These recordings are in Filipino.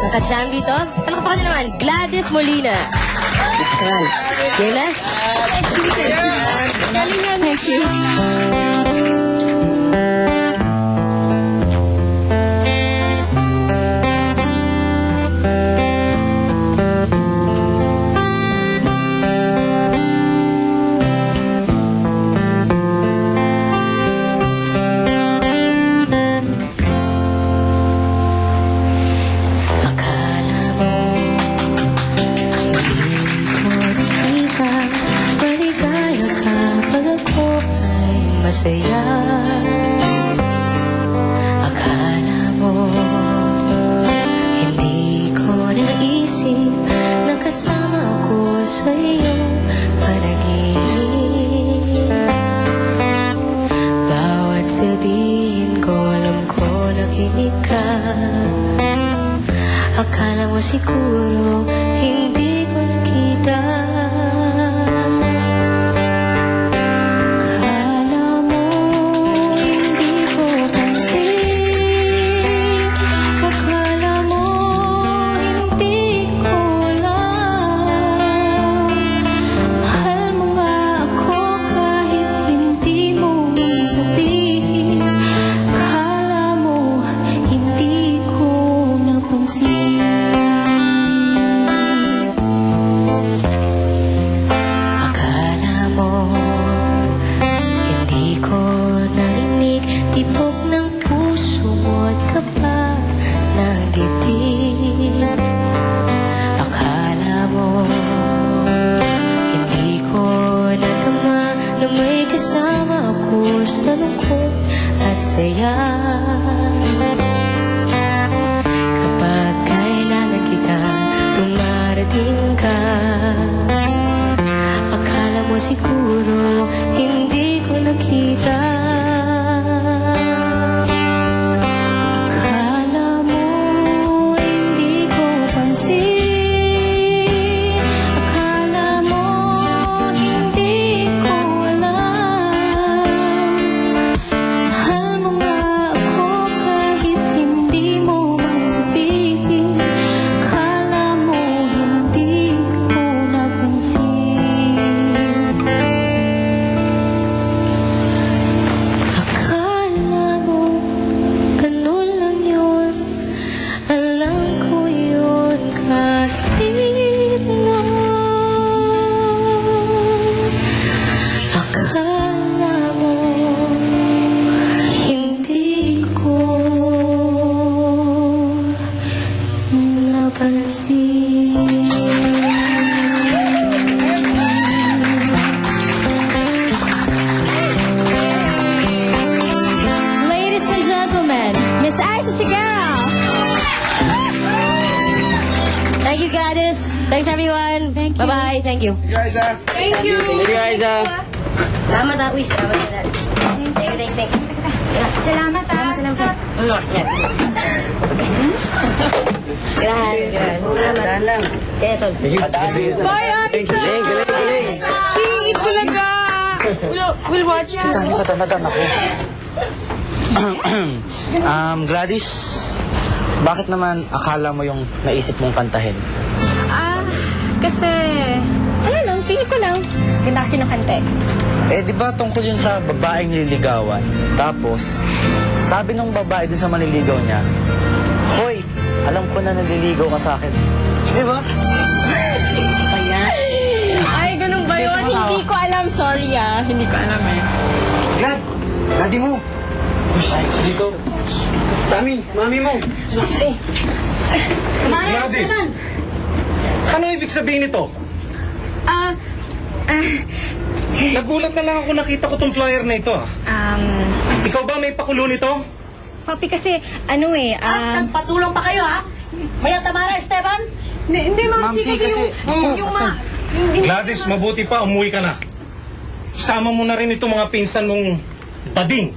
Nakajam dito. Palakpakan niyo naman, Gladys Molina. Saan? Game na? Galing na, thank you. Masaya. Akala mo hindi ko naisip na kasama ko sa iyong panaginip. Bawat sabihin ko, alam ko nakinig ka. Akala mo siguro hindi ko nakita. Tibok ng puso mo at kapag ng dibdib. Akala mo hindi ko nadama na may kasama ako sa lungkot at saya. Kapag kailangan kita, dumarating ka. Akala mo siguro hindi ko nakita. Ladies and gentlemen, Miss Isa Sigaro. Thank you, Gladys. Thanks, everyone. Bye-bye. Thank you. Guys, Thank you. Thank you, guys, Salamat, Wish. Salamat, Dad. Thank you, thank you. Salamat, Salamat. Gracias. Salamat. Kaya, Tol. Bye, Aisa. Singit talaga. We'll watch you. Dami ko tanatan ako. Gladys, bakit naman akala mo yung naisip mong kantahin? Kasi, ano lang, feeling ko lang. Ganda kasi ng kante. Eh, di ba tungkol yun sa babaeng nililigawan? Tapos, sabi nung babae dun sa manliligaw niya, "Hoy, alam ko na naliligaw ka sa akin." Di ba? Ay, ganun ba yun? Hindi ko alam. Sorry hindi ko alam eh. Glad, daddy mo. Dito. Tami, mami mo. Gladys, ano ibig sabihin nito? Nagulat na lang ako nakita ko tong flyer na ito. Ikaw ba may pakulo nito? Papi kasi, ano eh, Nagpatulong pa kayo, ha? Maya Tamara, Esteban? Hindi, Ma'am Ma'am, C, kasi kasi- yung Gladys, mabuti pa, umuwi ka na. Sama mo na rin itong mga pinsan mong bading.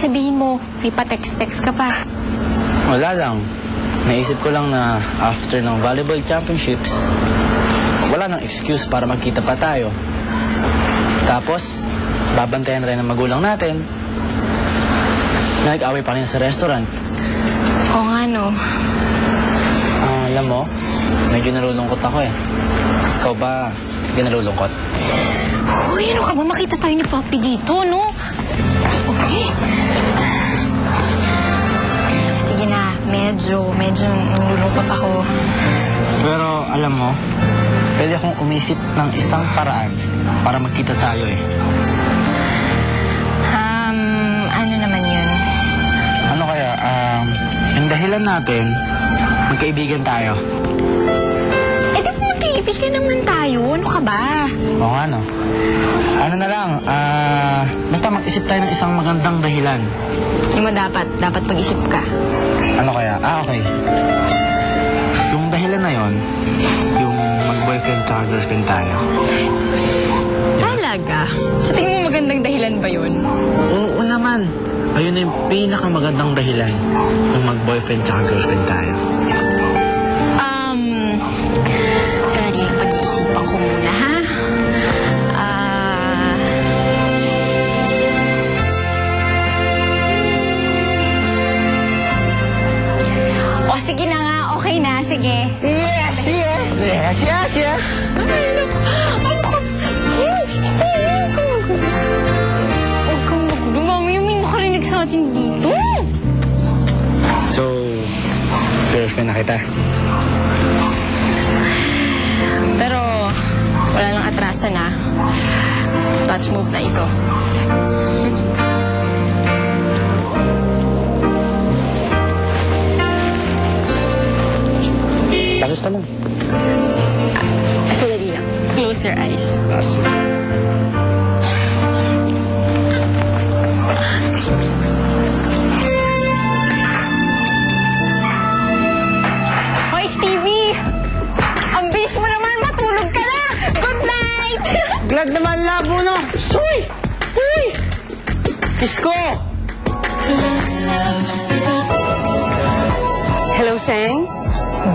sabihin mo, may pa-text-text ka pa. Wala lang. Naisip ko lang na after ng volleyball championships, wala nang excuse para magkita pa tayo. Tapos, babantayan rin ng magulang natin. Nag-away pa rin sa restaurant. Oo nga, no. Alam mo, medyo nalulungkot ako eh. Ikaw ba, hindi nalulungkot? Uy, ano ka ba? Makita tayo ni Papi dito, no? Okay. Sige na, medyo nalulungkot ako. Pero alam mo, pwede akong umisip ng isang paraan para magkita tayo eh. Ano naman yun? Ano kaya, yung dahilan natin, magkaibigan tayo. Eh, di ba magkaibigan naman tayo? Ano ka ba? Oo nga no. Ano na lang, basta mag-isip tayo ng isang magandang dahilan. Yung mo dapat pag-isip ka. Ano kaya? Okay. Yung dahilan na yon, yung mag-boyfriend tsaka girlfriend tayo. Talaga? Sa tingin mo magandang dahilan ba yun? Oo naman. Ayun na yung pinakamagandang dahilan, yung mag-boyfriend tsaka girlfriend tayo. Sorry, pag-iisipan ko muna, ha? O, sige na nga. Okay na. Sige. Yes! Ano ka? Huwag kang magulo. Mami, may makarinig sa atin dito. So, girlfriend na kita. Pero, wala nang atrasan, ha? Touch move na ito. Tapos na lang. Sandali lang. Close your eyes. Hoy, Stevie! Ang bilis mo naman, matulog ka na! Good night! Glad naman labo no! Soy! Uy! Kiss ko! Hello, Sang.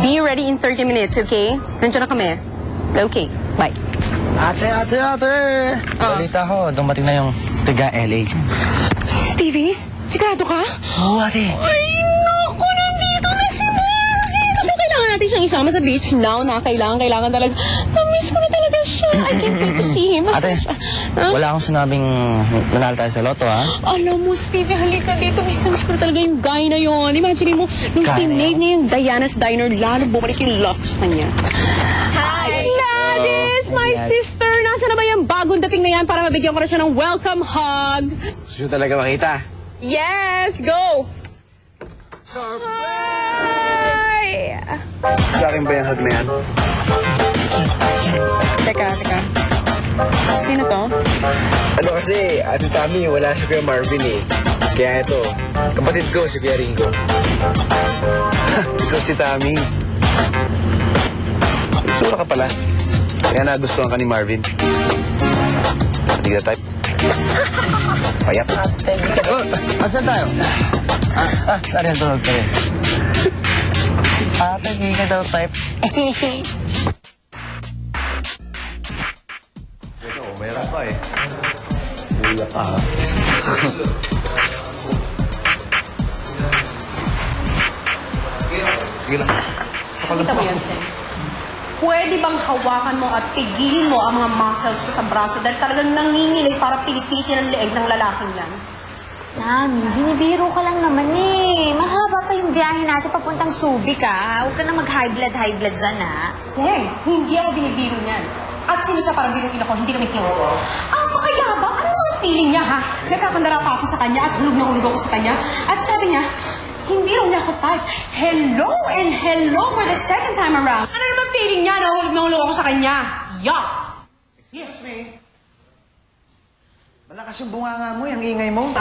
Be ready in 30 minutes, okay? Nandiyan na kami. Okay, bye. Ate! Balita ko, dumating na yung taga-LA. Stevie's, sigurado ka? Oo, ate. Ay, naku, nandito na si Mary. Ano, kailangan natin siyang isama sa beach now na kailangan talaga. Na-miss ko na talaga siya. I can't wait to see him. Ate, wala akong sinabing nanalo tayo sa loto, ha? Alam mo, Stevie, halika dito. Miss ko na talaga yung guy na yon. Imagine mo, nung Guy na sinave yun? niya yung Diana's Diner, lalo bumalik yung love sa kanya. Hi, Gladys! My sister! Nasaan na ba yung bagong dating na yan para mabigyan ko na siya ng welcome hug? Gusto talaga makita. Yes! Go! Hi! Sa akin ba yung hug na yan? Teka. Sino to? Ano kasi, Ate Tami, wala si Kuya Marvin eh. Kaya ito, kapatid ko si Kuya Ringo. Ikaw si Tami. Sura ka pala. Kaya nagustuhan ka ni Marvin. Hindi ka type. Payak. Asan tayo? Sorry, tulog ka rin. Ate, hindi ka daw type. Ito, mayroon pa eh. Hula ka ha. Sige lang. Kita mo yan, Sen? Pwede bang hawakan mo at pigilin mo ang mga muscles ko sa braso dahil talagang nanginginig para pilit-pilitin ang leeg ng lalaking yan? Nami, binibiro ka lang naman eh. Mahaba pa yung biyahe natin papuntang Subic ah. Huwag ka na mag-high blood dyan ah. Sen, hindi ako binibiro niyan. At sino siya parang binuin ako, hindi kami close. Pakayabang, ano ang feeling niya ha? Nagkakandara pa ako sa kanya at hulog na hulog ako sa kanya. At sabi niya, hindi raw niya ako type. Hello and hello for the second time around. Ano naman feeling niya na hulog na hulog ako sa kanya? Yuck! Yes, me. Malakas yung bunganga mo, yung ingay mo.